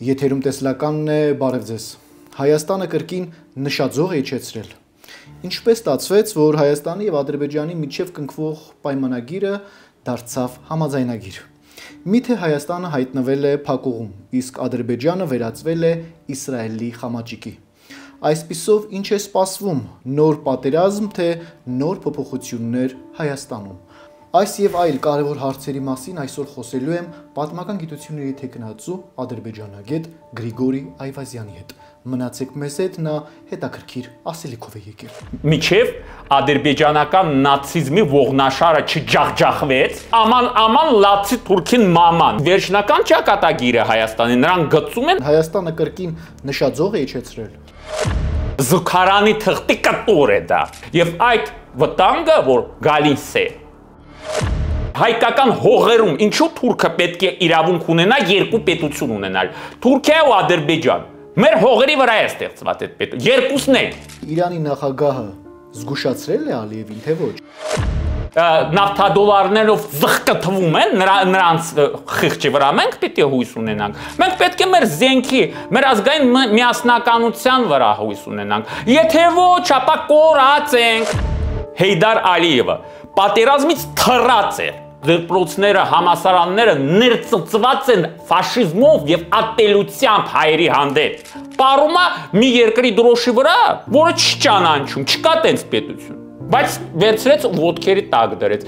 Եթերում տեսլականն է, բարև ձեզ։ Հայաստանը կրկին նշաձող է իջեցրել։ Ինչպես ստացվեց, որ Հայաստանի եւ Ադրբեջանի միջև կնքվող պայմանագիրը դարձավ համաձայնագիր։ Միթե Հայաստանը հայտնվել է փակուղում, իսկ Ադրբեջանը վերածվել է Իսրայելի խամաճիկի։ Այսպիսով ինչ է սպասվում, նոր պատերազմ, թե նոր փոփոխություններ Հայաստանում։ Այս եւ այլ կարևոր հարցերի մասին այսօր խոսելու եմ պատմական գիտությունների թեկնածու ադրբեջանագետ Գրիգորի Այվազյանի հետ։ Մնացեք մեզ հետ, նա հետաքրքիր ասելիքով է եկել։ Միջև ադրբեջանական նացիզմի ողնաշարը չջախջախվեց, աման լացի թուրքին մաման։ Վերջնական ճակատագիրը Հայաստանի նրան գծում են Հայաստանը կրկին նշաձող է իջեցրել։ Զուգարանի թղթի կտոր է դա։ Եվ այդ վտանգը, որ գալիս է հայկական հողերում, ինչու թուրքը պետք է իրավունք ունենա երկու պետություն ունենալ, Թուրքիա ու Ադրբեջան։ Մեր հողերի վրա է ստեղծված այդ պետություն, երկուսն է։ Իրանի նախագահը զգուշացրել է Ալիևին, թե ոչ։ Նավթադոլարներով զղկթվում են նրանց խիղճի վրա, մենք պետք է հույս ունենանք։ Մենք պետք է մեր զենքի, մեր ազգային միասնականության վրա հույս ունենանք։ Եթե ոչ, ապա կորած ենք։ Հեյդար Ալիևը պատերազմից թռած է։ Դպրոցները, համալսարանները ներծծված են ֆաշիզմով եւ ատելությամբ հայերի հանդեպ։ Պարում է մի երկրի դրոշի վրա, որը չճանաչում, չկա տենց պետություն։ Բայց վերցրեց ոտքերի տակ դրեց։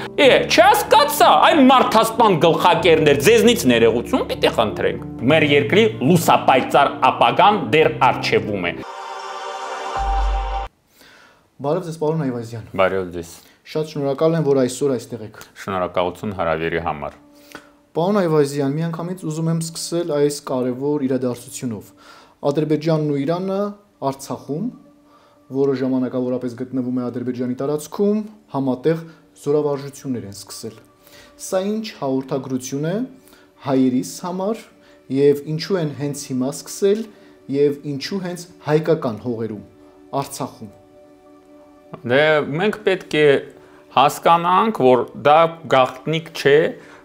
Չհասկացա, այ մարդասպան գլխակերներ, ձեզնից ներողություն պիտի խնդրենք։ Մեր երկրի լուսապայծառ ապագան դեռ առջևում է։ Բարև ձեզ, պարոն Այվազյան։ Բարև ձեզ։ Շատ շնորհակալ եմ, որ այսօր այստեղ եք։ Շնորհակալություն հրավերի համար։ Պարոն Այվազյան, միանգամից ուզում եմ սկսել այս կարևոր իրադարձությունով։ Ադրբեջանն ու Իրանը Արցախում, որը ժամանակավորապես գտնվում է Ադրբեջանի տարածքում, համատեղ զորավարժություններ են սկսել։ Սա ինչ հաղորդագրություն է հայերիս համար եւ ինչու են հենց հիմա սկսել եւ ինչու հենց հայկական հողերում Արցախում։ Դե մենք պետք է հասկանանք, որ դա գաղտնիք չէ,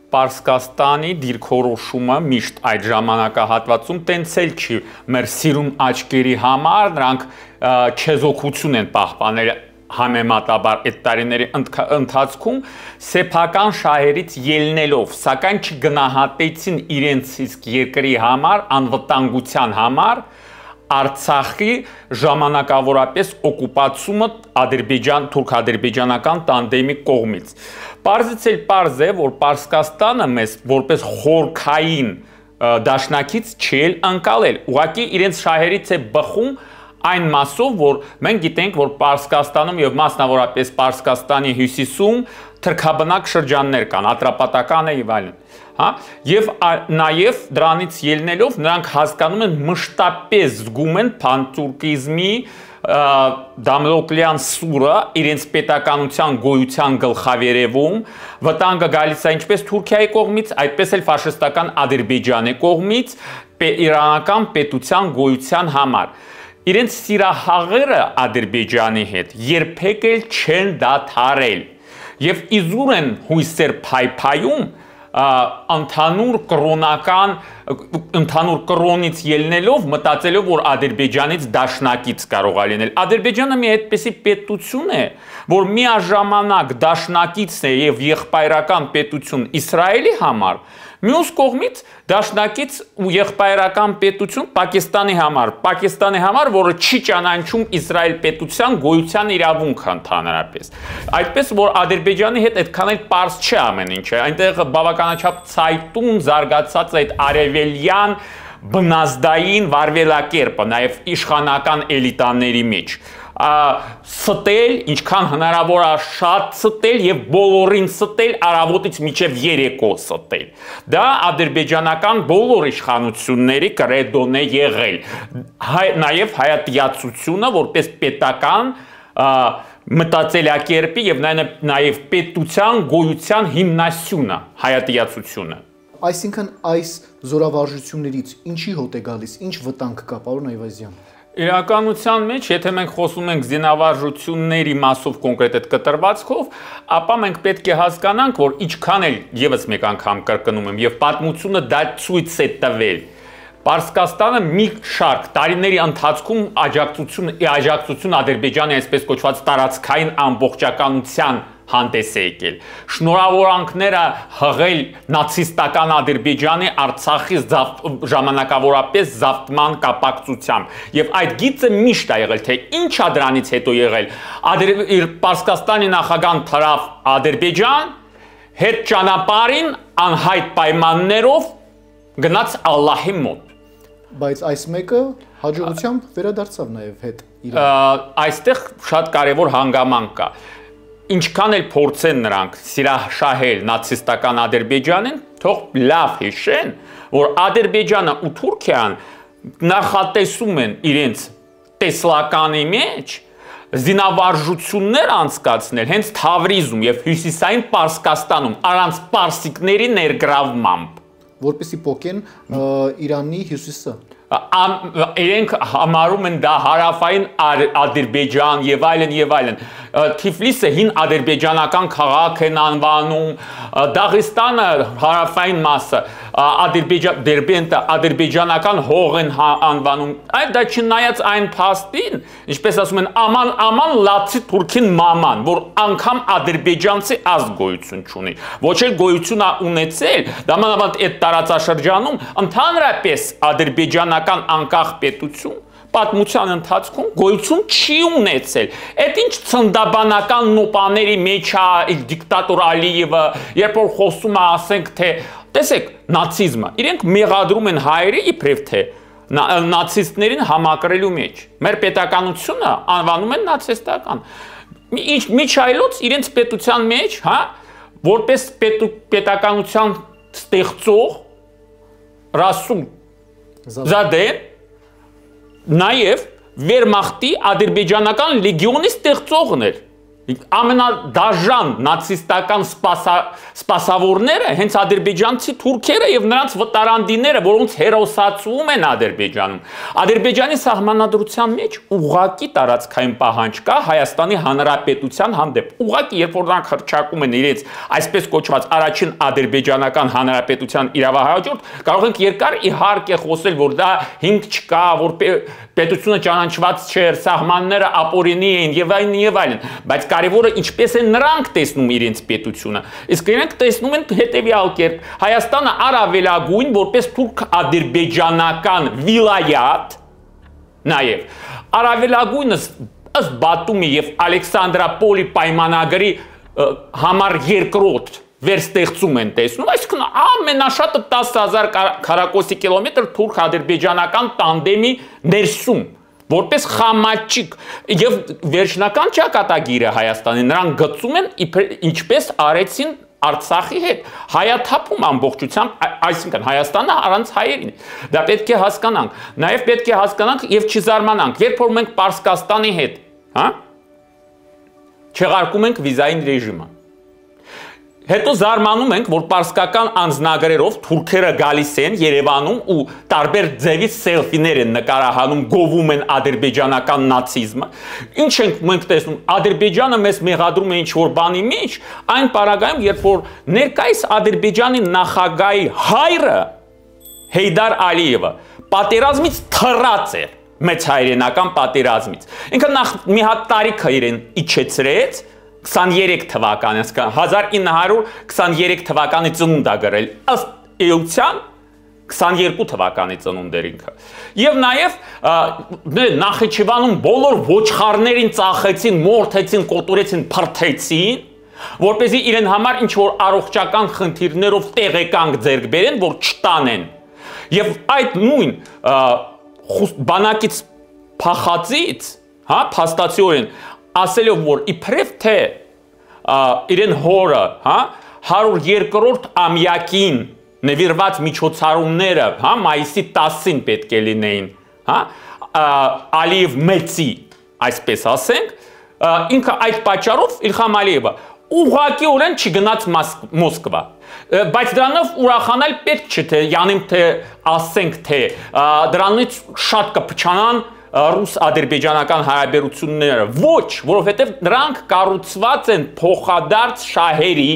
Պարսկաստանի դիրքորոշումը միշտ այդ ժամանակահատվածում տենց էլ չի մեր սիրուն աչքերի համար, նրանք չեզոքություն են պահպանել համեմատաբար այդ տարիների ընթացքում սեփական շահերից ելնելով, սակայն չգնահատեցին իրենց իսկ երկրի համար, անվտանգության համար Արցախի ժամանակավորապես օկուպացումը թուրք-ադրբեջանական տանդեմի կողմից։ Պարզից էլ պարզ է, որ Պարսկաստանը մեզ որպես խորքային դաշնակից չի ընկալել, ուղղակի իրենց շահերից է բխում այն մասով, որ մենք գիտենք, որ Պարսկաստանում եւ մասնավորապես Պարսկաստանի հյուսիսում թրքաբնակ շրջաններ կան, Ատրապատականը եւ այլն։ Եվ նաև դրանից ելնելով նրանք հասկանում են մշտապես զգում են փանթուրքիզմի դամոկլյան սուրը իրենց պետականության գոյության գլխավերևում, վտանգը գալիս է ինչպես Թուրքիայի կողմից, այդպես էլ ֆաշիստական Ադրբեջանի կողմից իրանական պետության գոյության համար։ Իրենց սիրահաղերը Ադրբեջանի հետ երբեք էլ չեն դադարել եւ իզուր են հույսեր փայփայում ընդհանուր կրոնից ելնելով մտածելով, որ Ադրբեջանից դաշնակից կարող է լինել։ Ադրբեջանը մի այդպիսի պետություն է, որ միաժամանակ դաշնակիցն է եւ եղբայրական պետություն Իսրայելի համար, մյուս կողմից դաշնակից ու եղբայրական պետություն Պակիստանի համար, որը չի ճանաչում Իսրայել պետության գոյության իրավունքը ընդհանրապես։ Այդպես որ Ադրբեջանի հետ այդքան էլ պարզ չէ ամեն ինչը, այնտեղ բավականաչափ ցայտուն զարգացած այդ արևելյան բնազդային վարվելակերպը, նաև իշխանական էլիտաների մեջ։ Ստել, ինչքան հնարավոր է շատ ստել եւ բոլորին ստել առավոտից մինչեւ երեկո ստել։ Դա ադրբեջանական բոլոր իշխանությունների կրեդոն է եղել։ Նաեւ հայատյացությունը որպես պետական մտածելակերպի եւ նաեւ պետության գոյության հիմնասյունը, հայատյացությունը։ Այսինքն այս զորավարժություններից ինչի հոտ է գալիս, ինչ վտանգ կա, պարոն Այվազյան։ Իրականության մեջ, եթե մենք խոսում ենք զինավարժությունների մասով կոնկրետ այդ կտրվածքով, ապա մենք պետք է հասկանանք, որ ինչքան էլ եւս մեկ անգամ կրկնում եմ, եւ պատմությունը դա ցույց է տվել, Պարսկաստանը մի շարք տարիների ընթացքում աջակցություն Ադրբեջանի այսպես կոչված տարածքային ամբողջականության հանդես է եկել։ Շնորհավորանքները հղել նացիստական Ադրբեջանի Արցախի ժամանակավորապես զավթման կապակցությամբ։ Եվ այդ գիծը միշտ է եղել, թե ինչ է դրանից հետո եղել։ Պարսկաստանի նախագահան թռավ Ադրբեջան, հետ ճանապարհին անհայտ պայմաններով գնաց Ալլահի մոտ։ Բայց այս մեկը հաջողությամբ վերադարձավ նաև հետ իր։ Այստեղ շատ կարևոր հանգամանք կա։ Ինչքան էլ փորձեն նրանք սիրաշահել նացիստական Ադրբեջանին, թող լավ հիշեն, որ Ադրբեջանը ու Թուրքիան նախատեսում են իրենց տեսլականի մեջ զինավարժություններ անցկացնել հենց Թավրիզում եւ Հյուսիսային Պարսկաստանում առանց պարսիկների ներգրավմամբ, որպեսզի փոկեն Իրանի հյուսիսը։ Իրենք համարում են դա հարավային Ադրբեջան եւ այլն եւ այլն։ Թիֆլիսը հին ադրբեջանական քաղաք են անվանում, Դաղստանը հարավային մասը, Դերբենտը ադրբեջանական հող են անվանում։ Այդ դա չնայած այն փաստին, ինչպես ասում են, աման լացի թուրքին մաման, որ անգամ ադրբեջանցի ազգ գոյություն չունի։ Ոչ էլ գոյություն է ունեցել, դամանավանդ այդ տարածաշրջանում ընդհանրապես ադրբեջանական անկախ պետություն պատմության ընթացքում գոյություն չի ունեցել։ Այդ ինչ ցնդաբանական նոպաների մեջ է դիկտատոր Ալիևը, երբ որ խոսում է, ասենք թե, տեսեք, նացիզմը, իրենք մեղադրում են հայերի իբրև թե նացիստներին համակրելու մեջ։ Մեր պետականությունը անվանում են նացիստական։ Միջայլոց իրենց պետության մեջ, հա, որպես պետականության ստեղծող Ռասուլ Զադեն նաև Վերմախտի ադրբեջանական լեգիոնի ստեղծողն էր։ Ամենադաժան նացիստական սպասավորները հենց ադրբեջանցի թուրքերը եւ նրանց վտարանդիները, որոնց հերոսացում են Ադրբեջանում։ Ադրբեջանի սահմանադրության մեջ ուղղակի տարածքային պահանջ կա Հայաստանի Հանրապետության հանդեպ։ Ուղղակի երբ որ նրանք հռչակում են իրենց այսպես կոչված առաջին ադրբեջանական հանրապետության իրավահաջորդ, կարող ենք երկար իհարկե խոսել, որ դա հիմք չկա, որ պետությունը ճանաչված չէր, սահմանները ապօրինի էին եւ այլն, բայց կարևորը ինչպես են նրանք տեսնում իրենց պետությունը։ Իսկ իրենք տեսնում են հետեւյալ կերպ. Հայաստանը առավելագույն որպես թուրք-ադրբեջանական վիլայատ, նաեւ առավելագույնս ըստ Բաթումի եւ Ալեքսանդրապոլի պայմանագրի համար երկրորդ վերստեղծում են տեսնում, այսինքն ամենաշատը 10,000 քառակուսի կիլոմետր թուրք-ադրբեջանական տանդեմի ներսում, որպես խամաճիկ եւ վերջնական ճակատագիրը Հայաստանի նրանք գծում են ինչպես արեցին Արցախի հետ, հայաթափում ամբողջությամբ, այսինքն Հայաստանը առանց հայերին։ Դա պետք է հասկանանք, նաեւ պետք է հասկանանք եւ չզարմանանք, երբ որ մենք Պարսկաստանի հետ, հա, չեղարկում ենք վիզային ռեժիմը։ Հետո զարմանում ենք, որ պարսկական անձնագրերով թուրքերը գալիս են Երևանում ու տարբեր ձևի սելֆիներ են նկարահանում, գովում են ադրբեջանական նացիզմը։ Ինչ ենք մենք տեսնում, Ադրբեջանը մեզ մեղադրում է ինչ-որ բանի մեջ, այն պարագայում, երբ որ ներկայիս Ադրբեջանի նախագահի հայրը Հեյդար Ալիևը պատերազմից թռած էր, մեծ հայրենական պատերազմից։ Ինքը նախ մի հատ տարիքը իրեն իջեցրեց 23 թվականի, 1923 թվականի ծնունդ է գրել, ըստ էության 22 թվականի ծնունդ էր ինքը։ Եվ նաև Նախիջևանում բոլոր ոչխարներին ծախեցին, մորթեցին, կոտորեցին, փրթեցին, որպեսզի իրեն համար ինչ-որ առողջական խնդիրներով տեղեկանք ձեռք բերեն, որ չտանեն։ Եվ այդ նույն բանակից փախածից, հա, փաստացիորեն ասելով, որ իբրև թե իրեն հորը, հա, 102-րդ ամյակին նվիրված միջոցառումները, հա, մայիսի 10-ին պետք է լինեին, հա, Ալիև մեծի, այսպես ասենք, ինքը այդ պատճառով Իլհամ Ալիևը ուղղակիորեն չգնաց Մոսկվա, բայց դրանով ուրախանալ պետք չէ, թե յանիմ թե ասենք թե դրանից շատ կփչանան ռուս-ադրբեջանական հարաբերությունները, ոչ, որովհետև նրանք կառուցված են փոխադարձ շահերի,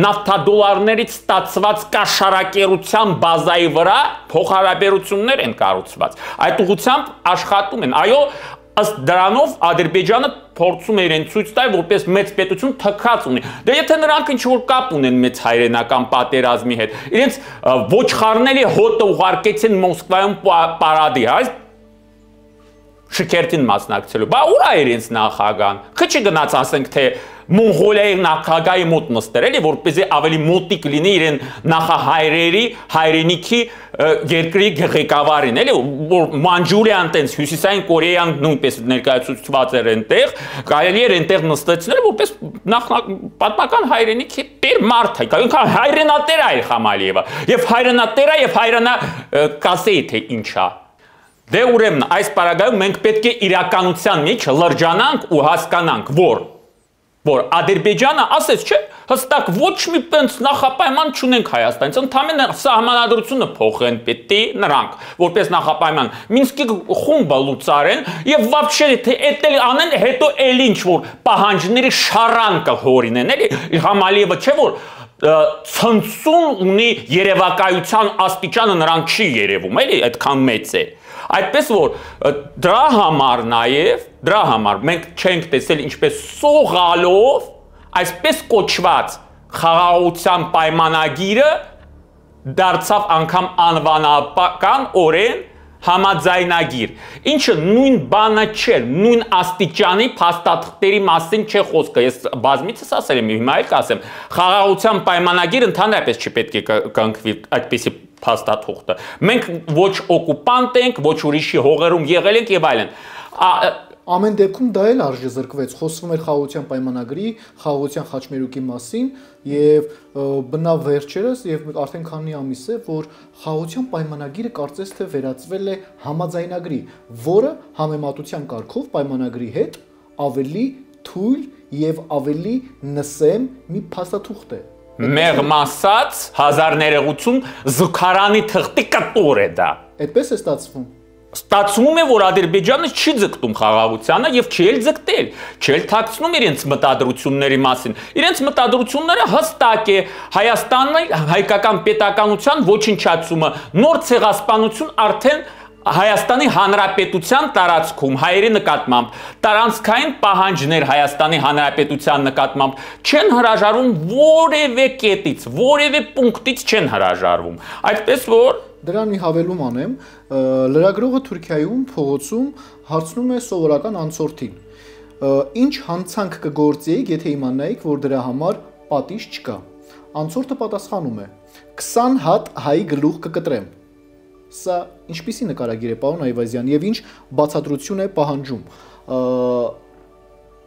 նավթադոլարներից ստացված կաշառակերության բազայի վրա փոխհարաբերություններ են կառուցված։ Այդ ուղղությամբ աշխատում են։ Այո, ըստ դրանով Ադրբեջանը փորձում է իրեն ցույց տալ, որպես մեծ պետություն թքած ունի։ Դե եթե նրանք ինչ-որ կապ ունեն մեծ հայրենական պատերազմի հետ, իրենց ոչխարների հոտը ուղարկեցին Մոսկվայում պարադի, այս շքերթին մասնակցելու։ Բա ուր է իրենց նախագահան։ Քիչ գնաց ասենք թե Մոնղոլիայի նախագահի մոտ նստել, էլի որպեսզի ավելի մոտիկ լինի իրեն նախահայրերի հայրենիքի երկրի ղեկավարին, էլի որ Մանջուրիան տենց Հյուսիսային Կորեան նույնպես ներկայացված էր այնտեղ, կարելի էր այնտեղ նստեցնել, որպես պատմական հայրենիքի տեր մարդ է, այնքան հայրենատեր է Խամալիևը, եւ հայրենատեր է եւ հայրենա կասեի թե ինչա։ Դե ուրեմն այս պարագայում մենք պետք է իրականության մեջ լրջանանք ու հասկանանք, որ Ադրբեջանը ասեց, չէ, հստակ ոչ մի տենց նախապայման չունենք Հայաստանից, ընդհանրապես սահմանադրությունը փոխեն պետք է նրանք, որպես նախապայման Մինսկի խումբը լուծարեն եւ вообще թե էտել անեն, հետո էլ ինչ որ պահանջների շարան կհորինեն, էլի Համալիևը չէ որ ցնցուն ունի երևակայության աստիճանը նրանք չի երևում, էլի այդքան մեծ է։ Այդպես որ դրա համար մենք չենք տեսել ինչպես սողալով այսպես կոչված խաղաղության պայմանագիրը դարձավ անգամ անվանական օրեն համաձայնագիր, ինչը նույն բանը չէ, նույն աստիճանի փաստաթղթերի մասին չէ խոսքը, ես բազմիցս ասել եմ, հիմա էլ կասեմ, խաղաղության պայմանագիր ընդհանրապես չպետք է կնքվի այդպիսի փաստաթուղթը։ Մենք ոչ օկուպանտ ենք, ոչ ուրիշի հողերում եղել ենք եւ այլն։ Ամեն դեպքում դա էլ արժե զրկվեց, խոսվում էր խաղաղության պայմանագրի, խաղաղության խաչմերուկի մասին եւ բնավ վերջերս եւ արդեն քանի ամիս է, որ խաղաղության պայմանագիրը կարծես թե վերածվել է համաձայնագրի, որը համեմատության կարգով պայմանագրի հետ ավելի թույլ եւ ավելի նսեմ մի փաստաթուղթ է։ Մեղմ ասած, հազար ներողություն, զուգարանի թղթի կտոր է դա։ Այդպես է ստացվում։ Ստացվում է, որ Ադրբեջանը չի ձգտում խաղաղությանը եւ չի էլ ձգտել, չի էլ թաքցնում իրենց մտադրությունների մասին։ Իրենց մտադրությունները հստակ է, Հայաստանի հայկական պետականության ոչնչացումը, նոր ցեղասպանություն արդեն Հայաստանի Հանրապետության տարածքում հայերի նկատմամբ, տարանցքային պահանջներ Հայաստանի Հանրապետության նկատմամբ չեն հրաժարվում որևէ կետից, որևէ պունկտից չեն հրաժարվում։ Այդպես որ դրան մի հավելում անեմ, լրագրողը Թուրքիայում փողոցում հարցնում է սովորական անցորդին. Ինչ հանցանք կգործեիք, եթե իմանայիք, որ դրա համար պատիժ չկա։ Անցորդը պատասխանում է. 20 հատ հայի գլուխ կկտրեմ։ Սա ինչպիսի նկարագիր է, պարոն Այվազյան, եւ ինչ բացատրություն է պահանջում։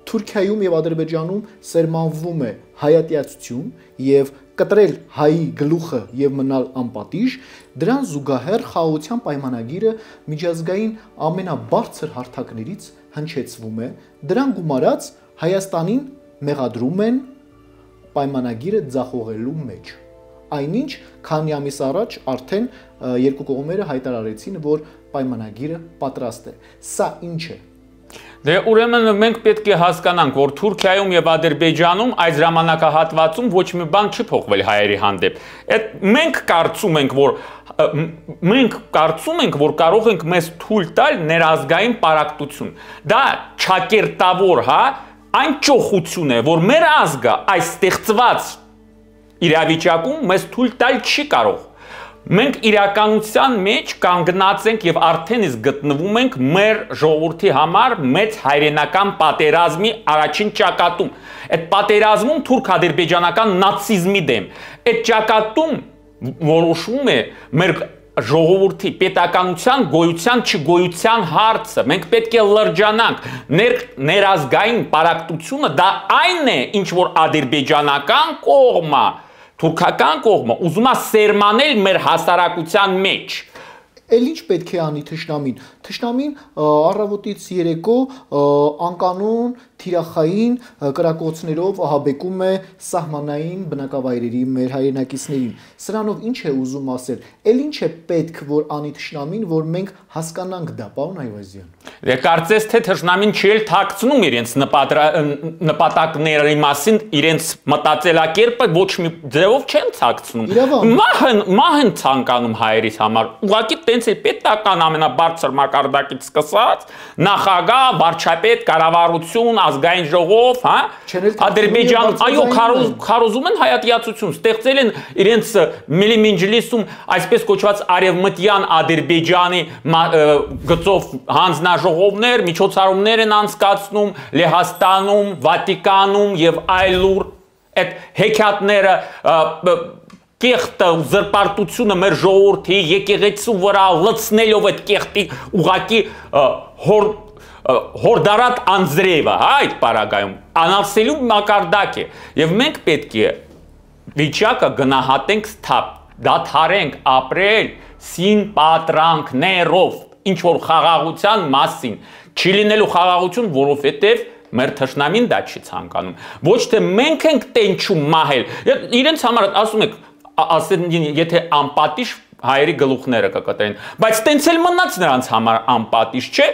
Թուրքիայում եւ Ադրբեջանում սերմանվում է հայատյացություն եւ կտրել հայի գլուխը եւ մնալ անպատիժ, դրան զուգահեռ խաղաղության պայմանագիրը միջազգային ամենաբարձր հարթակներից հնչեցվում է, դրան գումարած Հայաստանին մեղադրում են պայմանագիրը ձախողելու մեջ։ Այնինչ, քանի ամիս առաջ արդեն երկու կողմերը հայտարարեցին, որ պայմանագիրը պատրաստ է։ Սա ինչ է։ Դե ուրեմն մենք պետք է հասկանանք, որ Թուրքիայում եւ Ադրբեջանում այս ժամանակահատվածում ոչ մի բան չի փոխվել հայերի հանդեպ։ Այդ մենք կարծում ենք, որ կարող ենք մեզ թույլ տալ ներազգային պարակտություն։ Դա ճակերտավոր, հա, այն ճոխություն է, որ մեր ազգը այս ստեղծված իրավիճակում մեզ թույլ տալ չի կարող։ Մենք իրականության մեջ կանգնած ենք եւ արդեն իսկ գտնվում ենք մեր ժողովրդի համար մեծ հայրենական պատերազմի առաջին ճակատում։ Այդ պատերազմում թուրք-ադրբեջանական նացիզմի դեմ։ Այդ ճակատում որոշվում է մեր ժողովրդի պետականության գոյության չգոյության հարցը։ Մենք պետք է լրջանանք։ Ներազգային պարակտությունը դա այն է, ինչ որ ադրբեջանական կողմը, թուրքական կողմը ուզում է սերմանել մեր հասարակության մեջ։ Էլ ինչ պետք է անի թշնամին։ Թշնամին առավոտից երեկո անկանոն թիրախային կրակոցներով ահաբեկում է սահմանային բնակավայրերի մեր հայրենակիցներին։ Սրանով ինչ է ուզում ասել։ Էլ ինչ է պետք որ անի թշնամին, որ մենք հասկանանք դա, պարոն Այվազյան։ Կարծես թե թշնամին չի էլ թաքցնում իրենց նպատակների մասին, իրենց մտածելակերպը ոչ մի ձևով չեն թաքցնում։ Մահ են ցանկանում հայերից համար։ Ուղղակի տենց է պետական ամենաբարձր մակարդակից սկսած, նախագահ, վարչապետ, կառավարություն, ազգային ժողով, հա? Ադրբեջան, այո, քարոզում են հայատյացություն, ստեղծել են իրենց Միլիմինջլիսում այսպես կոչված արևմտյան Ադրբեջանի գծով հանձնաժողովներ, միջոցառումներ են անցկացնում Լեհաստանում, Վատիկանում եւ այլուր, այդ հեքիաթները կեղտը զրպարտությունը մեր ժողովրդի եկեղեցու վրա լցնելով այդ կեղտի ուղակի հորդարատ անձրևը, հա, այդ պարագայում անասելու մակարդակ է եւ մենք պետք է վիճակը գնահատենք սթափ, դադարենք ապրել սին պատրանքներով, ինչ որ խաղաղության մասին, չի լինելու խաղաղություն, որովհետև մեր թշնամին դա չի ցանկանում։ Ոչ թե մենք ենք տենչում մահել, իրենց համար ասում եք, ասեն, եթե անպատիժ հայերի գլուխները կկտրեն, բայց տենց էլ մնաց նրանց համար անպատիժ, չէ՞։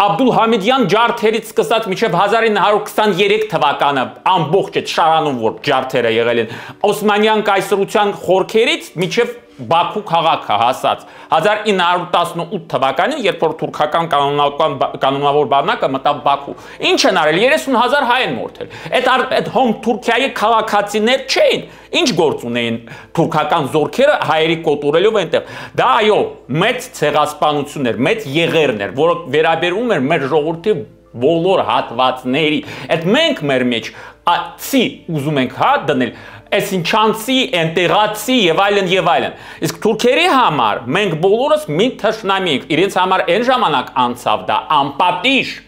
Աբդուլհամիդյան ջարդերից սկսած մինչև 1923 թվականը ամբողջ այդ շարանում որ ջարդերը եղել են, Օսմանյան կայսրության խորքերից մինչև Բաքու քաղաքը հասած 1918 թվականին, երբ որ թուրքական կանոնավոր բանակը մտավ Բաքու, ինչ են արել, 30,000 հայ են մորթել։ Այդ հոմ Թուրքիայի քաղաքացիներ չէին, ինչ գործ ունեին թուրքական զորքերը հայերի կոտորելով այնտեղ։ Դա այո, մեծ ցեղասպանություն էր, մեծ եղերն էր, որը վերաբերում էր մեր ժողովրդի բոլոր հատվածների։ Այդ մենք մեր մեջ ցի ուզում ենք հա դնել այսինչանցի, ինտեգրացի եւ այլն։ Իսկ թուրքերի համար մենք բոլորս մի թշնամի ենք, իրենց համար այն ժամանակ անցավ դա անպատիժ,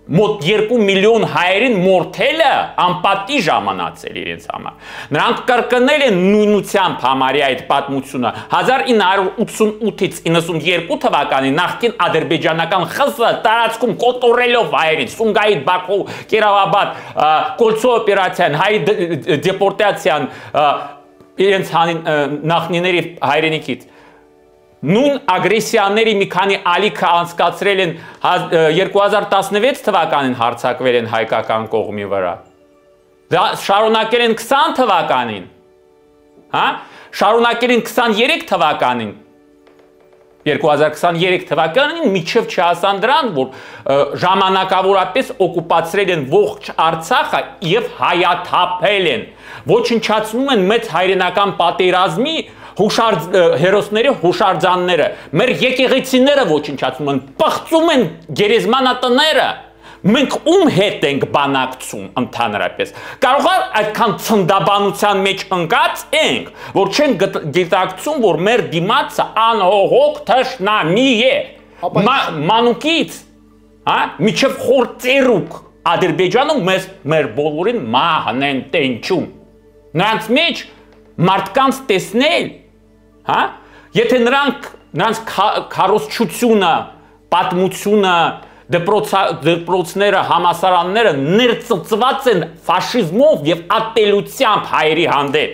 մոտ 2 միլիոն հայերին մորթելը անպատիժ ժամանացել իրենց համար։ Նրանք կրկնել են նույնությամբ համարյա այդ պատմությունը 1988-ից 92 թվականին նախկին ադրբեջանական ԽՍՀ տարածքում կոտորելով հայերին, Սումգայիթ, Բաքու, Կիրովաբադ, Կոլցո օպերացիան, հայ դեպորտացիան իրենց նախնիների հայրենիքից։ Նույն ագրեսիաների մի քանի ալիքը անցկացրել են 2016 թվականին հարձակվել են հայկական կողմի վրա։ Դա շարունակել են 20 թվականին, հա? Շարունակել են 23 թվականին։ 2023 թվականին միջև չհասան դրան, որ ժամանակավորապես օկուպացրել են ողջ Արցախը եւ հայաթափել են, ոչնչացնում են մեծ հայրենական պատերազմի հերոսների հուշարձանները, մեր եկեղեցիները ոչնչացնում են, պղծում են գերեզմանատները, մենք ում հետ ենք բանակցում ընդհանրապես։ Կարող է այդքան ցնդաբանության մեջ ընկած ենք, որ չեն գիտակցում, որ մեր դիմացը անհողոք թշնամի է, մանուկից, հա, միջև խործերուկ Ադրբեջանում մեր բոլորին մահն են տենչում։ Նրանց մեջ մարդկանց տեսնել, հա, եթե նրանց քարոզչությունը, պատմությունը, դպրոցները, համալսարանները ներծծված են ֆաշիզմով եւ ատելությամբ հայերի հանդեպ։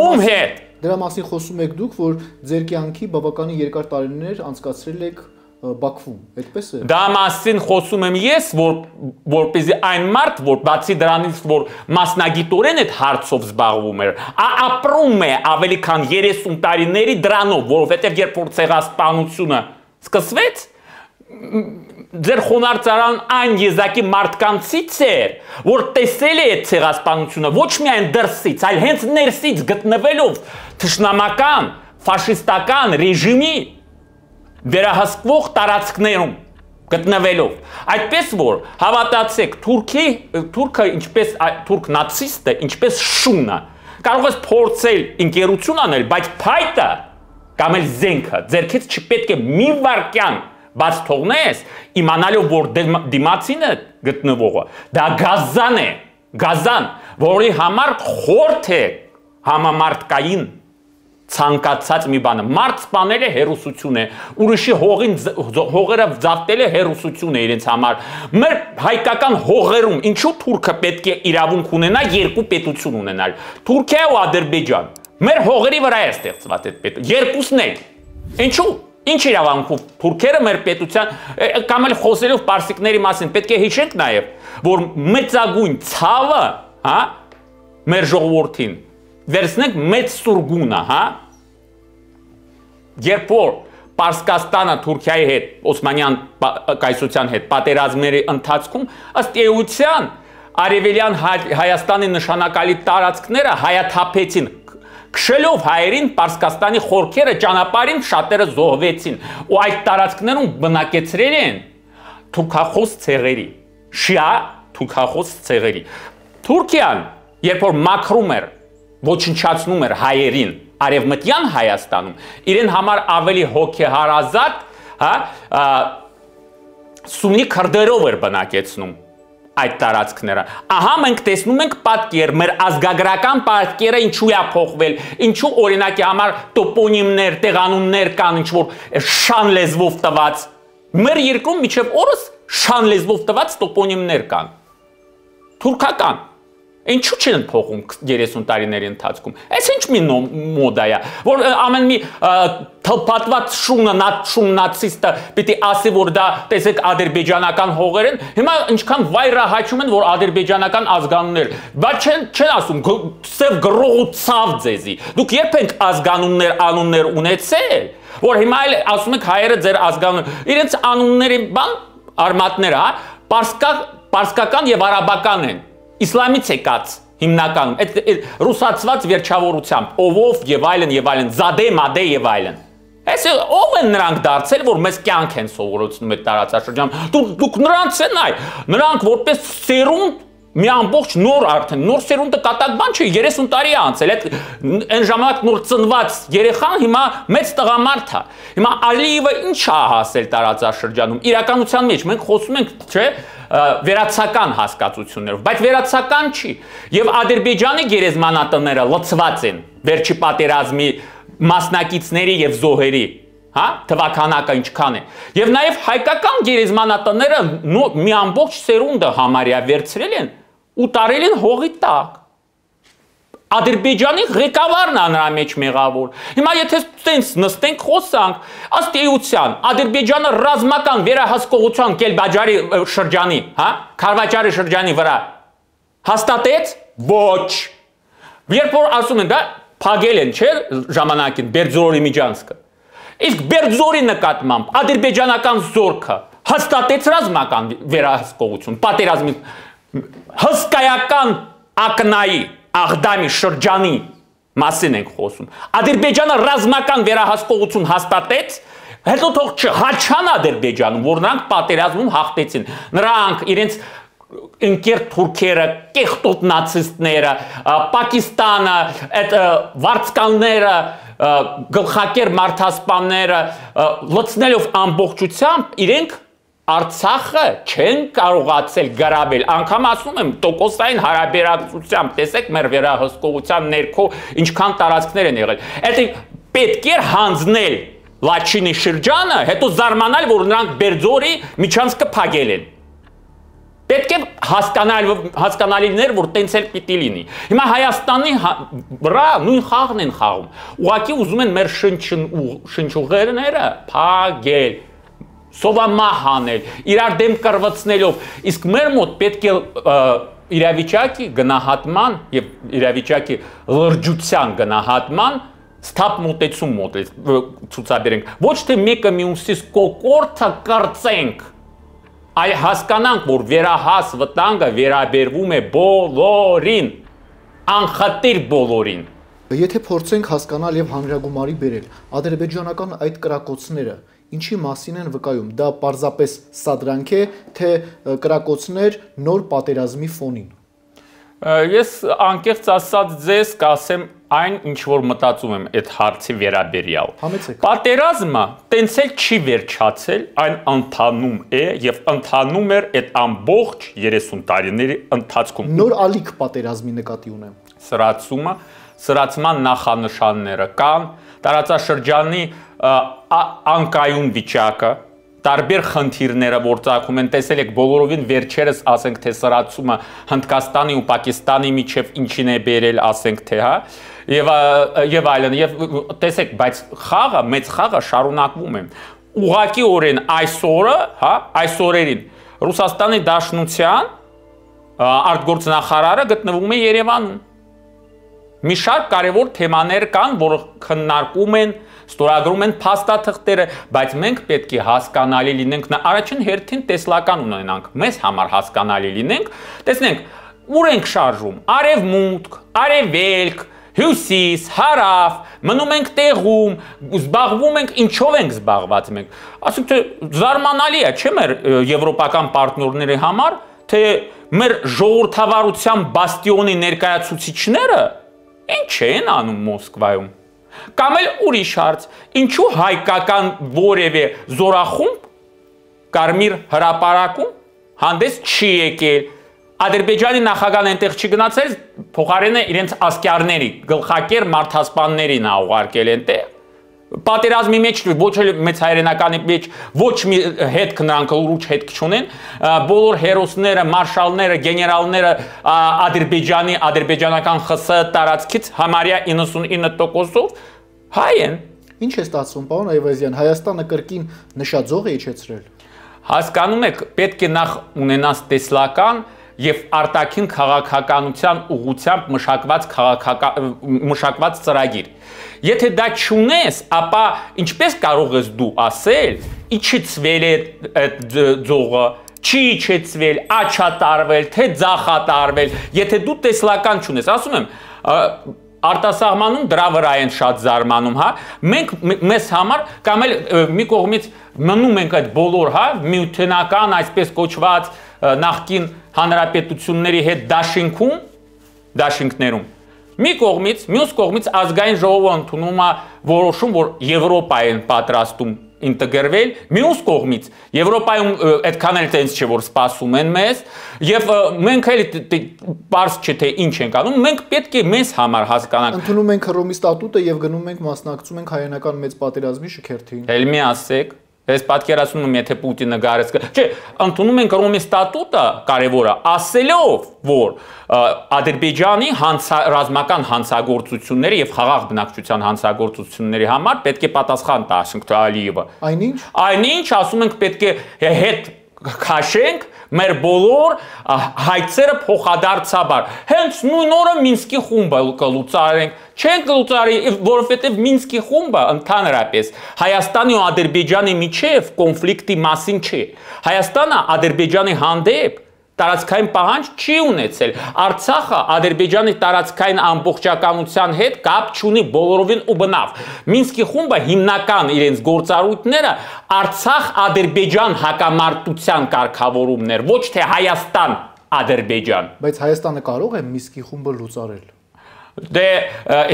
Ում հետ։ Դրա մասին խոսում եք դուք, որ ձեր կյանքի բավականին երկար տարիներ անցկացրել եք Բաքվում, այդպես է։ Դա մասին խոսում եմ ես, որպեսզի այն մարդ, որ բացի դրանից, որ մասնագիտորեն այդ հարցով զբաղվում էր, ապրում է ավելի քան 30 տարիների դրանով, որովհետև երբ որ ցեղասպանությունը սկսվեց, ձեր խոնարհծարան այն եզակի մարդկանցից էր, որ տեսել է այդ ցեղասպանությունը ոչ միայն դրսից, այլ հենց ներսից գտնվելով թշնամական, ֆաշիստական ռեժիմի վերահսկվող տարածքներում գտնվելով, այդպես որ հավատացեք, թուրքը ինչպես թուրք նացիստը, ինչպես շունը, կարող ես փորձել ընկերություն անել, բայց փայտը կամ էլ զենքը ձերքից չպետք է մի վարքյան բաց թողնես, իմանալով որ դիմացինը գտնվողը դա գազան է, որի համար խորթ է համամարտկային ցանկացած մի բանը մարդ սպանել է հերոսություն է ուրիշի հողերը ձավտել է հերոսություն է իրենց համար մեր հայկական հողերում ինչու թուրքը պետք է իրավունք ունենա երկու պետություն ունենալ Թուրքիա ու Ադրբեջան մեր հողերի վրա է ստեղծված այդ պետություն երկուսն են ինչու ինչ իրավունքով թուրքերը մեր պետության կամ էլ խոսելով պարսիկների մասին պետք է հիշենք նաև որ մեծագույն ցավը հա մեր ժողովրդին վերցնենք մեծ սուրգունը, հա? Երբ որ Պարսկաստանը Թուրքիայի հետ, Օսմանյան կայսրության հետ պատերազմների ընթացքում ըստ էության արևելյան Հայաստանի նշանակալի տարածքները հայաթափեցին, քշելով հայերին Պարսկաստանի խորքերը ճանապարհին շատերը զոհվեցին ու այդ տարածքներում բնակեցրել են թուրքախոս ցեղերի, շիա թուրքախոս ցեղերի։ Թուրքիան, երբ որ մաքրում էր ոչնչացնում էր հայերին արևմտյան Հայաստանում իրեն համար ավելի հոգեհարազատ հա սուննի քրդերով էր բնակեցնում այդ տարածքները ահա մենք տեսնում ենք պատկեր մեր ազգագրական պատկերը ինչու է փոխվել ինչու օրինակի համար տոպոնիմներ տեղանուններ կան ինչ որ շան լեզվով տված մեր երկրում միջև օրս շան լեզվով տված տոպոնիմներ կան թուրքական Ինչու չեն փոխում 30 տարիների ընթացքում։ Այս ինչ մի մոդա է, որ ամեն մի թլփատված շուննացիստը պիտի ասի, որ դա տեսեք ադրբեջանական հողեր են, հիմա ինչքան վայրահաչում են, որ ադրբեջանական ազգանուններ, բայց չեն ասում, սև գրող ու ցավ ձեզի։ Դուք երբ եք ազգանուններ, անուններ ունեցել, որ հիմա էլ ասում եք հայերը ձեր ազգանուն, իրենց անունների բան արմատները, հա, պարսկական եւ արաբական են։ Իսլամից եկած հիմնականում այդ ռուսացված վերջավորությամբ ովով եւ այլն զադե մադե եւ այլն այս ով են նրանք դարձել որ մեզ կյանք են սովորեցնում այդ տարածաշրջանում դուք նրանց են այ նրանք որպես սերունդ մի ամբողջ նոր արդեն նոր սերունդը կատակ բան չէ 30 տարի է անցել այդ այն ժամանակ նոր ծնված երեխան հիմա մեծ տղամարդ է հիմա Ալիևը ինչ է հասել տարածաշրջանում իրականության մեջ մենք խոսում ենք չէ վերացական հասկացություններով, բայց վերացական չի։ Եվ Ադրբեջանի գերեզմանատները լցված են վերջի պատերազմի մասնակիցների եւ զոհերի, հա, թվականակը ինչքան է։ Եվ նաեւ հայկական գերեզմանատները մի ամբողջ սերունդը համարյա վերցրել են ու տարել են հողի տակ։ Ադրբեջանի ղեկավարն է նրա մեջ մեղավոր։ Հիմա եթե տենց նստենք խոսանք, ըստ էության Ադրբեջանը ռազմական վերահսկողության Կելբաջարի շրջանի, հա, Քարվաճարի շրջանի վրա հաստատեց ոչ։ Երբ որ ասում են դա փակել են, չէ, ժամանակին Բերձորի միջանցքը։ Իսկ Բերձորի նկատմամբ ադրբեջանական զորքը հաստատեց ռազմական վերահսկողություն, պատերազմի հսկայական ակնայի Աղդամի շրջանի մասին ենք խոսում։ Ադրբեջանը ռազմական վերահսկողություն հաստատեց, հետո թող չհաչան Ադրբեջանում, որ նրանք պատերազմում հաղթեցին։ Նրանք իրենց ընկեր թուրքերը, կեղտոտ նացիստները, Պակիստանը, այդ վարձկանները, գլխակեր մարդասպանները լցնելով ամբողջությամբ իրենք Արցախը չեն կարողացել գրավել, անգամ ասում եմ տոկոսային հարաբերակցությամբ, տեսեք մեր վերահսկողության ներքո ինչքան տարածքներ են եղել։ Այդ պետք էր հանձնել Լաչինի շրջանը, հետո զարմանալ, որ նրանք Բերձորի միջանցքը փակել են։ Պետք է հասկանալիներ, որ տենց էլ պիտի լինի։ Հիմա Հայաստանի վրա նույն խաղն են խաղում։ Ուղղակի ուզում են մեր շնչուղերները փակել։ Սովամահ անել, իրար դեմ կրվցնելով, իսկ մեր մոտ պետք է իրավիճակի գնահատման եւ իրավիճակի լրջության գնահատման ստապ մոտեցում ցուցաբերենք, ոչ թե մեկը մյուսից կոկորտը կրծենք, այլ հասկանանք, որ վերահաս վտանգը վերաբերվում է բոլորին, անխտիր բոլորին։ Եթե փորձենք հասկանալ եւ հանրագումարի բերել, ադրբեջանական այդ կրակոցները Ինչի մասին են վկայում, դա պարզապես սադրանք է, թե կրակոցներ նոր պատերազմի ֆոնին։ Ես անկեղծ ասած ձեզ կասեմ այն, ինչ որ մտածում եմ այդ հարցի վերաբերյալ։ Պատերազմը տենց էլ չի վերջացել, այն ընթանում է եւ ընթանում էր այդ ամբողջ 30 տարիների ընթացքում։ Նոր ալիք պատերազմի նկատի ունեմ։ սրացման նախանշանները կան, տարածաշրջանի անկայուն վիճակը, տարբեր խնդիրները, որ ծագում են, տեսել եք բոլորովին վերջերս, ասենք թե սրացումը Հնդկաստանի ու Պակիստանի միջև ինչին է բերել, ասենք թե, հա, եւ այլն, եւ տեսեք, բայց խաղը, մեծ խաղը շարունակվում է։ Ուղղակիորեն այսօրը, հա, այս օրերին Ռուսաստանի Դաշնության արտգործնախարարը գտնվում է Երևանում։ Մի շարք կարևոր թեմաներ կան, որ քննարկում են, ստորագրում են փաստաթղթերը, բայց մենք պետք է հասկանալի լինենք, առաջին հերթին տեսլական ունենանք, մեզ համար հասկանալի լինենք, տեսնենք, ուր ենք շարժում, արևմուտք, արևելք, հյուսիս, հարավ, մնում ենք տեղում, զբաղվում ենք, ինչով ենք զբաղված մենք։ Ասենք թե զարմանալի է, չէ՞ մեր եվրոպական պարտներների համար, թե մեր ժողովրդավարության բաստիոնի ներկայացուցիչները ինչ են անում Մոսկվայում։ Կամ էլ ուրիշ հարց, ինչու հայկական որևէ զորախումբ Կարմիր հրապարակում հանդես չի եկել։ Ադրբեջանի նախագահն այնտեղ չի գնացել, փոխարենը իրենց ասկյարների, գլխակեր մարդասպաններին ա ուղարկել այնտեղ։ Պատերազմի մեջ ոչ մեծ հայրենականի մեջ ոչ մի հետք նրանք լուրջ հետք չունեն, բոլոր հերոսները, մարշալները, գեներալները ադրբեջանական ԽՍՀ տարածքից համարյա 99%-ով հայ են։ Ինչ է ստացվում, պարոն Այվազյան, Հայաստանը կրկին նշաձող է իջեցրել։ Հասկանում եք, պետք է նախ ունենաս տեսլական եւ արտաքին քաղաքականության ուղղությամբ մշակված ծրագիր։ Եթե դա չունես, ապա ինչպես կարող ես դու ասել, իջեցվել է ձողը, չի իջեցվել, աչատարվել, թե ձախատարվել, եթե դու տեսլական չունես, ասում եմ, արտասահմանում դրա վրա են շատ զարմանում, հա, մենք մեզ համար կամ էլ մի կողմից մնում ենք այդ բոլոր, հա, միութենական, այսպես կոչված նախկին հանրապետությունների հետ դաշինքներում, մի կողմից, մյուս կողմից ազգային ժողովը ընդունում է որոշում, որ Եվրոպա են պատրաստում ինտեգրվել, մյուս կողմից Եվրոպայում այդքան էլ տենց չէ, որ սպասում են մեզ, եւ մենք էլ պարզ չէ թե ինչ ենք անում, մենք պետք է մեզ համար հասկանանք։ Ընդունում ենք Հռոմի ստատուտը եւ գնում ենք մասնակցում ենք հայերենական մեծ պատերազմի շքերթին։ Էլ մի ասեք, ես պատկերացնում եմ, եթե Պուտինը գարես, չէ, ընդունում ենք Հռոմի ստատուտը, կարևորը, ասելով, որ Ադրբեջանի ռազմական հանցագործությունների եւ խաղաղ բնակչության հանցագործությունների համար պետք է պատասխան տա, ասենք թե Ալիևը։ Այնինչ, ասում ենք պետք է հետ քաշենք մեր բոլոր հայցերը փոխադարձաբար։ Հենց նույն օրը Մինսկի խումբը կլուծարենք, չենք լուծարի, որովհետև Մինսկի խումբը ընդհանրապես Հայաստանի ու Ադրբեջանի միջև կոնֆլիկտի մասին չէ։ Հայաստանը Ադրբեջանի հանդեպ տարածքային պահանջ չի ունեցել։ Արցախը Ադրբեջանի տարածքային ամբողջականության հետ կապ չունի բոլորովին ու բնավ։ Մինսկի խումբը հիմնական իրենց գործառույթները Արցախ-Ադրբեջան հակամարտության կարգավորումներ, ոչ թե Հայաստան-Ադրբեջան։ Բայց Հայաստանը կարող է Մինսկի խումբը լուծարել։ Դե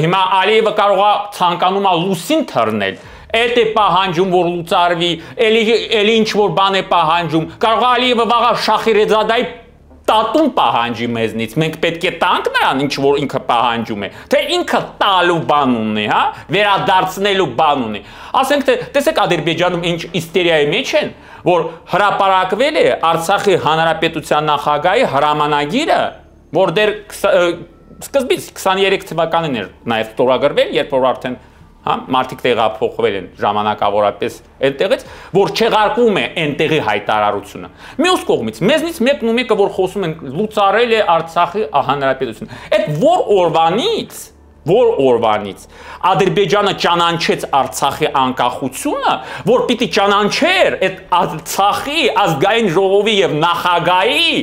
հիմա Ալիևը կարող է ցանկանում է լուսին թռնել։ Այդ է պահանջում, որ լուծարվի, էլի ինչ-որ բան է պահանջում, կարող է Ալիևը վաղը Շախիրեզադայի տատուն պահանջի մեզնից, մենք պետք է տանք նրան, ինչ-որ ինքը պահանջում է, թե ինքը տալու բան ունի, հա, վերադարձնելու բան ունի, ասենք թե, տեսեք Ադրբեջանում ինչ իստերիայի մեջ են, որ հրապարակվել է Արցախի հանրապետության նախագահի հրամանագիրը, որ դեռ սկզբից 23 թվականին էր նաև ստորագրվել, երբ որ արդեն մարդիկ տեղափոխվել են ժամանակավորապես այնտեղից, որ չեղարկվում է այնտեղի հայտարարությունը։ Մյուս կողմից, մեզնից մեկն ու մեկը, որ խոսում են, լուծարել է Արցախի հանրապետությունը։ Այդ որ օրվանից Ադրբեջանը ճանաչեց Արցախի անկախությունը, որ պիտի ճանաչեր այդ Արցախի ազգային ժողովի եւ նախագահի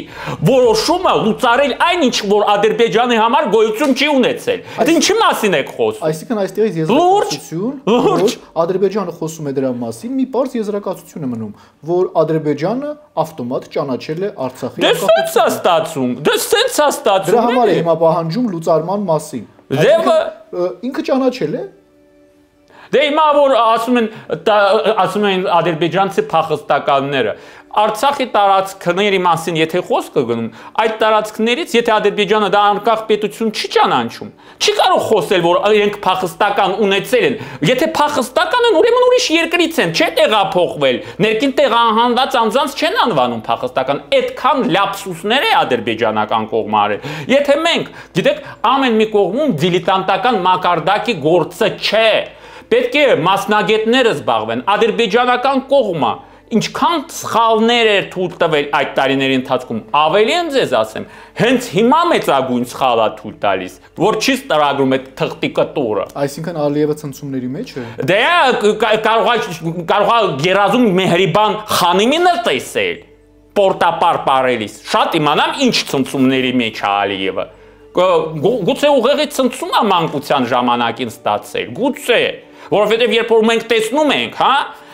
որոշումը լուծարել այն ինչ որ Ադրբեջանի համար գոյություն չի ունեցել։ Այդ ինչի մասին եք խոսում։ Այսինքն այստեղից եզրակացություն, որ Ադրբեջանը խոսում է դրա մասին, մի պարզ եզրակացություն է մնում, որ Ադրբեջանը ավտոմատ ճանաչել է Արցախի անկախությունը։ Դե սենց է ստացվում։ Դրա համար է հիմա պահանջում լուծարման մասին։ Ինքը ճանաչել է։ Դե հիմա որ ասում են ադրբեջանցի փախստականները Արցախի տարածքների մասին եթե խոսքը գնում, այդ տարածքներից եթե Ադրբեջանը դա անկախ պետություն չի ճանաչում, չի կարող խոսել, որ իրենք փախստական ունեցել են։ Եթե փախստական են, ուրեմն ուրիշ երկրից են, չէ՞ տեղափոխվել։ Ներքին տեղահանված անձանց չեն անվանում փախստական։ Այդքան լապսուսներ է ադրբեջանական կողմը արել։ Եթե մենք, գիտեք, ամեն մի կողմում դիլետանտական մակարդակի գործը չէ։ Պետք է մասնագետները զբաղվեն, ադրբեջանական կողմը ինչքան սխալներ էր թույլ տվել այդ տարիների ընթացքում, ավելի եմ ձեզ ասեմ, հենց հիմա մեծագույն սխալ է թույլ տալիս, որ չի ստորագրում այդ թղթի կտորը։ Այսինքն Ալիևը ցնցումների մեջ է։ Դե կարող է գերազում մեհրիբան Խանիմինը տեսել, պորտապար պարելիս, շատ իմանամ ինչ ցնցումների մեջ է Ալիևը։ Գուցե ուղեղի ցնցում է մանկության ժամանակին ստացել, գուցե, որովհետև երբ որ մենք տեսնում ենք, հա,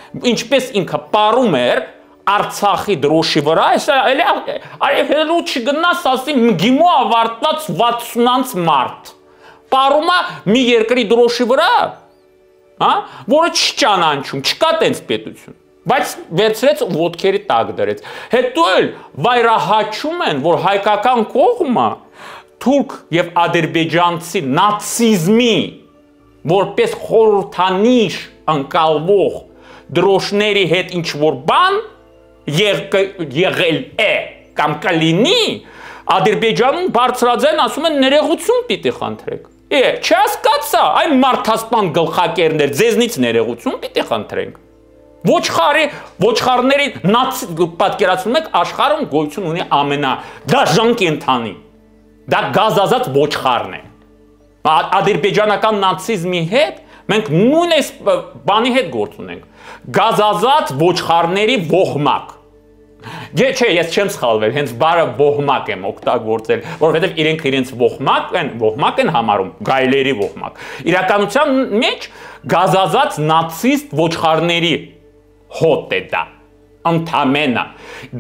ինչպես ինքը պարում էր Արցախի դրոշի վրա, այլ չգնաս ասի մգիմո ավարտված 60-անց մարդ, պարում է մի երկրի դրոշի վրա, որը չճանաչում, չկա տենց պետություն, բայց վերցրեց ոտքերի տակ դրեց, հետո էլ վայրահաչում են, որ հայկական կողմը թուրք և ադրբեջանցի նացիզմի որպես խորհրդանիշ ընկալվող դրոշների հետ ինչ-որ բան եղել է կամ կլինի, Ադրբեջանում բարձրաձայն ասում են ներողություն պիտի խնդրեք։ Չհասկացա, այն մարդասպան գլխակերներ, ձեզնից ներողություն պիտի խնդրենք։ Ոչխարների պատկերացնում եք, աշխարհում գոյություն ունի ամենադաժան կենդանի։ Դա գազազած ոչխարն է։ Ադրբեջանական նացիզմի հետ մենք նույն այս բանի հետ գործ ունենք։ Գազազած ոչխարների ոհմակ։ Չէ, ես չեմ սխալվել, հենց բառը ոհմակ եմ օգտագործել, որովհետև իրենք իրենց ոհմակ են համարում, գայլերի ոհմակ։ Իրականության մեջ գազազած նացիստ ոչխարների հոտ է դա, ընդամենը,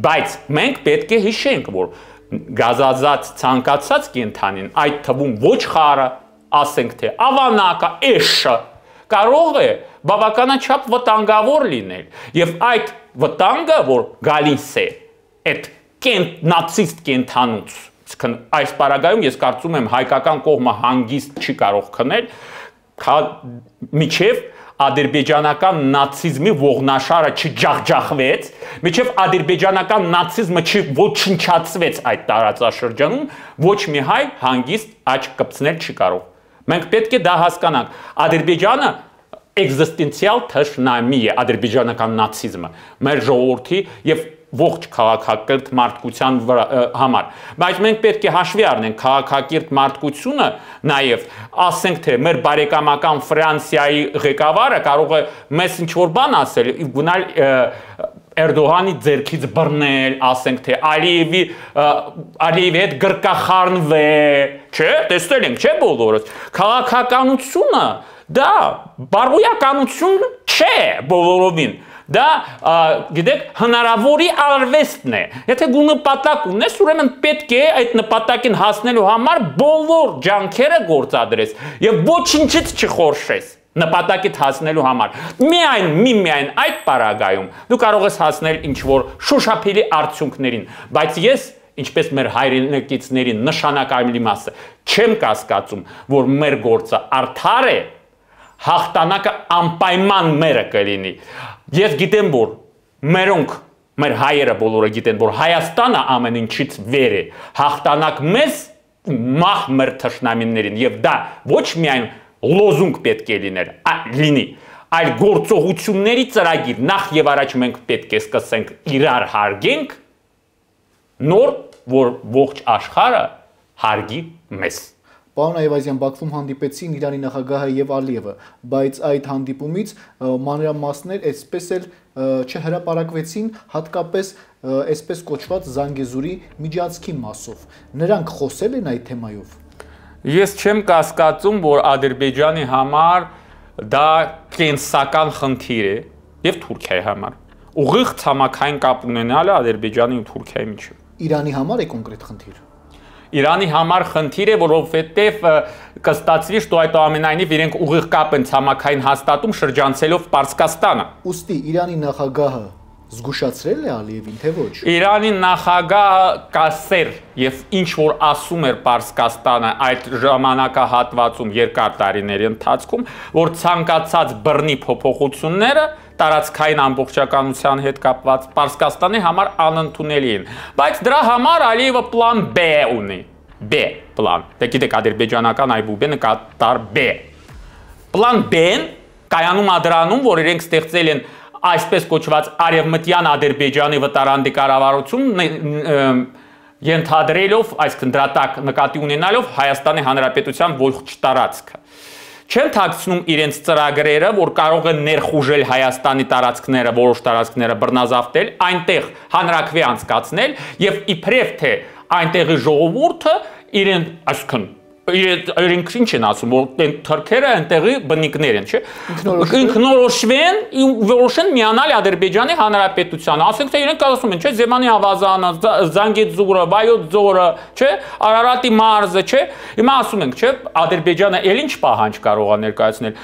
բայց մենք պետք է հիշենք, որ գազազած ցանկացած կենդանին, այդ թվում ոչխարը, ասենք թե ավանակը, էշը, կարող է բավականաչափ վտանգավոր լինել եւ այդ վտանգը որ գալիս է այդ նացիստ կենթանուց այս պարագայում ես կարծում եմ հայկական կողմը հանգիստ չի կարող քնել միջև ադրբեջանական նացիզմի ողնաշարը չջախջախվեց, միջև ադրբեջանական նացիզմը չոչնչացվեց այդ տարածաշրջանում, ոչ մի հայ հանգիստ աչք կպցնել չի կարող։ Մենք պետք է դա հասկանանք, Ադրբեջանը էգզիստենցիալ թշնամի է, ադրբեջանական նացիզմը, մեր ժողովրդի եւ ողջ քաղաքակիրթ մարդկության համար, բայց մենք պետք է հաշվի առնենք քաղաքակիրթ մարդկությունը նաև ասենք թե մեր բարեկամական Ֆրանսիայի ղեկավարը կարող է մեզ ինչ-որ բան ասել, գնալ Էրդողանի ձեռքից բռնել, ասենք թե Ալիևի հետ գրկախառնվել, չէ, տեսել ենք, չէ բոլորս, քաղաքականությունը դա բարոյականություն չէ բոլորովին, դա գիտեք հնարավորի արվեստն է, եթե գու նպատակ ունես, ուրեմն պետք է այդ նպատակին հասնելու համար բոլոր ջանքերը գործադրես եւ ոչինչից չխորշես նպատակիդ հասնելու համար, միայն այդ պարագայում դու կարող ես հասնել ինչ-որ շոշափելի արդյունքներին, բայց ես, ինչպես մեր հայրենակիցների նշանակալի մասը, չեմ կասկածում, որ մեր գործը արդար է, հաղթանակը անպայման մերը կլինի։ Ես գիտեմ, որ մերոնք, մեր հայերը բոլորը գիտեն, որ Հայաստանը ամեն ինչից վեր է, հաղթանակ մեզ մահ մեր թշնամիներին, եւ դա ոչ միայն լոզունգ պետք է լինի, այլ գործողությունների ծրագիր, նախ եւ առաջ մենք պետք է սկսենք իրար հարգենք, նոր, որ ողջ աշխարհը հարգի մեզ։ Պարոն Այվազյան, Բաքվում հանդիպեցին Իրանի նախագահը եւ Ալիևը, բայց այդ հանդիպումից մանրամասներ այսպես էլ չհրապարակվեցին, հատկապես այսպես կոչված Զանգեզուրի միջանցքի մասով։ Նրանք խոսել են այդ թեմայով։ Ես չեմ կասկածում, որ Ադրբեջանի համար դա կենսական խնդիր է եւ Թուրքիայի համար։ Ուղիղ ցամաքային կապ ունենալը Ադրբեջանի ու Թուրքիայի միջեւ։ Իրանի համար է կոնկրետ խնդիր։ Իրանի համար խնդիր է, որովհետև կստացվի, что այդուամենայնիվ իրենք ուղիղ կապ են ցամաքային հաստատում շրջանցելով Պարսկաստանը։ Ոստի Իրանի նախագահը զգուշացրել է Ալիևին, թե ոչ։ Իրանի նախագահը կասեր եւ ինչ որ ասում էր Պարսկաստանը այդ ժամանակահատվածում երկար տարիների ընթացքում, որ ցանկացած բռնի փոփոխությունները տարածքային ամբողջականության հետ կապված Պարսկաստանի համար անընդունելի են, բայց դրա համար Ալիևը պլան B ունի, B պլան։ Դե գիտեք ադրբեջանական այբուբենը կատար B։ Պլան B-ն կայանում է դրանում, որ իրենք ստեղծել են այսպես կոչված արևմտյան Ադրբեջանի վտարանդի կառավարություն ենթադրելով, այսինքն դրա տակ նկատի ունենալով Հայաստանի Հանրապետության ողջ տարածքը։ Չեն թաքցնում իրենց ծրագրերը, որ կարող են ներխուժել Հայաստանի տարածքները, որոշ տարածքները բռնազավթել, այնտեղ հանրաքվե անցկացնել եւ իբրև թե այնտեղի ժողովուրդը իրեն, այսինքն իրենք ինչ են ասում, որ այն թրքերը այնտեղի բնիկներ են, չէ՞։ Ինքնորոշվեն ու որոշեն միանալ Ադրբեջանի Հանրապետությանը, ասենք թե իրենք ասում են, չէ՞, Զեմանի ավազանը, Զանգեզուրը, Վայոց ձորը, չէ՞, Արարատի մարզը, չէ՞։ Հիմա ասում ենք, չէ՞, Ադրբեջանը էլ ինչ պահանջ կարող է ներկայացնել։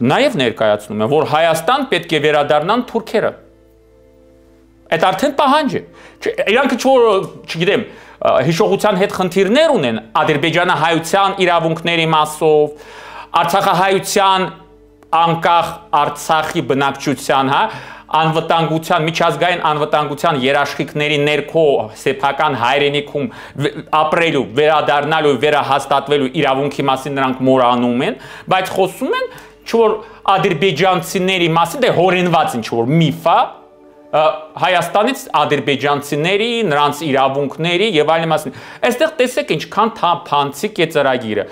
Նաև ներկայացնում են, որ Հայաստան պետք է վերադառնան թուրքերը։ Այդ արդեն պահանջ է։ Իրանք ինչ-որ, չգիտեմ, հիշողության հետ խնդիրներ ունեն Ադրբեջանը հայության իրավունքների մասով, Արցախահայության անկախ Արցախի բնակչության, հա, անվտանգության, միջազգային անվտանգության երաշխիքների ներքո սեփական հայրենիքում ապրելու, վերադառնալու, վերահաստատվելու իրավունքի մասին նրանք մոռանում են, բայց խոսում են, ինչ-որ ադրբեջանցիների մասին, դե հորինված ինչ-որ միֆ է, Հայաստանից ադրբեջանցիների, նրանց իրավունքների եւ այլն մասին։ Այստեղ տեսեք ինչքան թափանցիկ է ծրագիրը։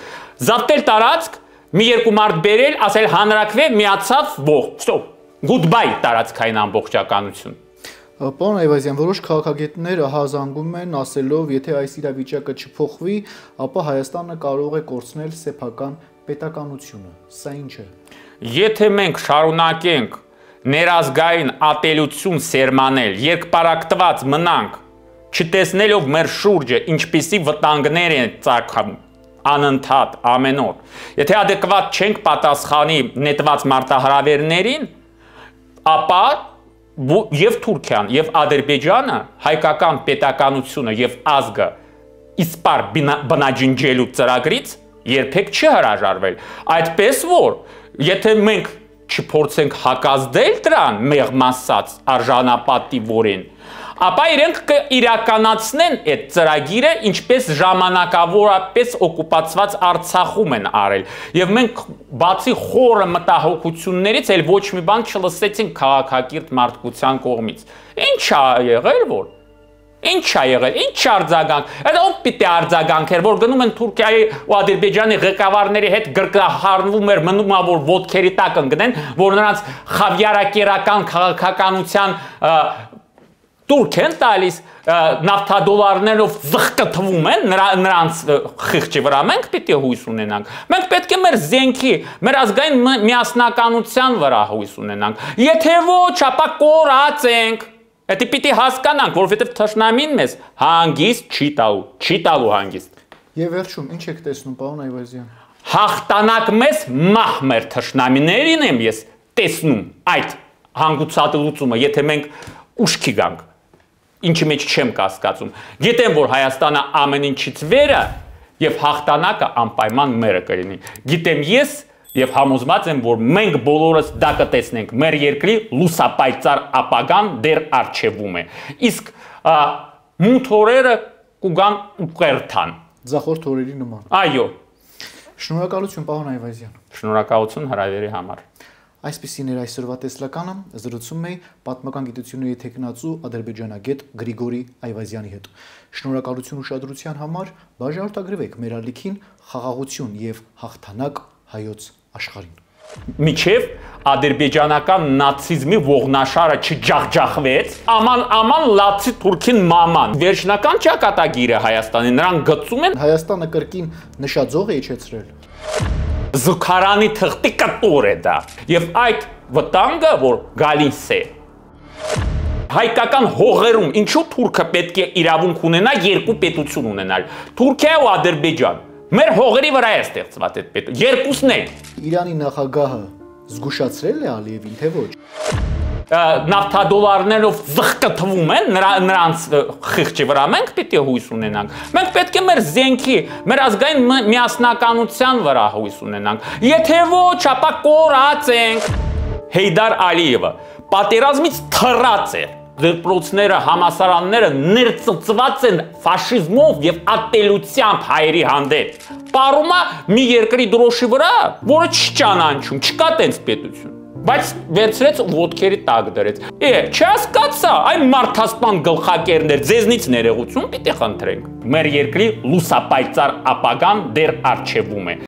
Զավթել տարածք, մի երկու մարդ բերել, ասել հանրաքվե միացավ, stop, goodbye տարածքային ամբողջականություն։ Պարոն Այվազյան, որոշ քաղաքագետներ հազանգում են ասելով, եթե այս իրավիճակը չփոխվի, ապա Հայաստանը կարող է կորցնել սեփական պետականությունը։ Սա ինչ է։ Եթե մենք շարունակենք ներազգային ատելություն սերմանել, երկպարակտված մնանք, չտեսնելով մեր շուրջը, ինչպիսի վտանգներ են ծագում անընդհատ ամեն օր։ Եթե adekvat չենք պատասխանի նետված մարտահրավերներին, ապա եւ Թուրքիան, եւ Ադրբեջանը հայկական պետականությունը եւ ազգը իսպար բնաջնջելու ծրագրից երբեք չի հրաժարվել։ Այդպես որ, եթե մենք չփորձենք հակազդել դրան մեղմ ասած արժանապատիվորեն, ապա իրենք կիրականացնեն այդ ծրագիրը, ինչպես ժամանակավորապես օկուպացված Արցախում են արել։ Եվ մենք բացի խորը մտահոգություններից էլ ոչ մի բան չլսեցինք քաղաքակիրթ մարդկության կողմից։ Ինչ է եղել որ։ Ինչ է եղել, ինչ արձագանք, այդ ով պիտի արձագանք էր, որ գնում են Թուրքիայի ու Ադրբեջանի ղեկավարների հետ գրկահարվում էր, մնում է, որ ոտքերի տակ ընկնեն, որ նրանց խավիարակերական քաղաքականության տուրք են տալիս, նավթադոլարներով զղկթվում են նրանց խիղճի վրա, մենք պիտի հույս ունենանք, մենք պետք է մեր զենքի, մեր ազգային միասնականության վրա հույս ունենանք, եթե ոչ, ապա կորած ենք։ Դա պիտի հասկանանք, որովհետև թշնամին մեզ հանգիստ չի տալու հանգիստ։ Եվ վերջում, ինչ եք տեսնում, պարոն Այվազյան։ Հաղթանակ մեզ մահ մեր թշնամիներին եմ ես տեսնում այդ հանգուցատվությունը, եթե մենք ուշքի գանք, ինչի մեջ չեմ կասկածում։ Գիտեմ, որ Հայաստանը ամեն ինչից վերը եւ հաղթանակը անպայման մերը կլինի։ Գիտեմ ես եւ համոզված եմ, որ մենք բոլորս դա կտեսնենք, մեր երկրի լուսապայծառ ապագան դեռ առջևում է։ Իսկ մութ օրերը կուգան ու կերթան։ Ձախորդ օրերի նման։ Այո։ Շնորհակալություն, պարոն Այվազյան։ Շնորհակալություն հրավերի համար։ Այսպիսին էր այսօրվա տեսլականը, զրուցում էի պատմական գիտությունների թեկնածու ադրբեջանագետ Գրիգորի Այվազյանի հետ։ Շնորհակալություն ուշադրության համար, բաժանորդագրվեք մեր ալիքին խաղաղություն եւ հաղթանակ հայոց աշխարհին։ Միջև ադրբեջանական նացիզմի ողնաշարը չջախջախվեց, աման լացի թուրքին մաման։ Վերջնական ճակատագիրը Հայաստանի, նրանք գծում են Հայաստանը կրկին նշաձող է իջեցրել։ Զուքարանի թղթի կտոր է դա։ Եվ այդ վտանգը, որ գալիս է, Հայկական հողերում ինչու թուրքը պետք է իրավունք ունենա երկու պետություն ունենալ։ Թուրքիա ու Ադրբեջան։ Մեր հողերի վրա է ստեղծված այդ պետություն։ Երկուսն են։ Իրանի նախագահը զգուշացրել է Ալիևին, թե ոչ։ Նավթադոլարներով զղկթվում են նրանց խիղճի վրա, մենք պետք է հույս ունենանք։ Մենք պետք է մեր զենքի, մեր ազգային միասնականության վրա հույս ունենանք։ Եթե ոչ, ապա կորած ենք։ Հեյդար Ալիևը պատերազմից թռած է։ Դպրոցները, համալսարանները ներծծված են ֆաշիզմով եւ ատելությամբ հայերի հանդեպ։ Պարում է մի երկրի դրոշի վրա, որը չճանաչում, չկա տենց պետություն։ Բայց վերցրեց ոտքերի տակ դրեց։ Չհասկացա, այն մարդասպան գլխակերներ ձեզնից ներողություն պիտի խնդրենք։ Մեր երկրի լուսապայծառ ապագան դեռ առջևում է։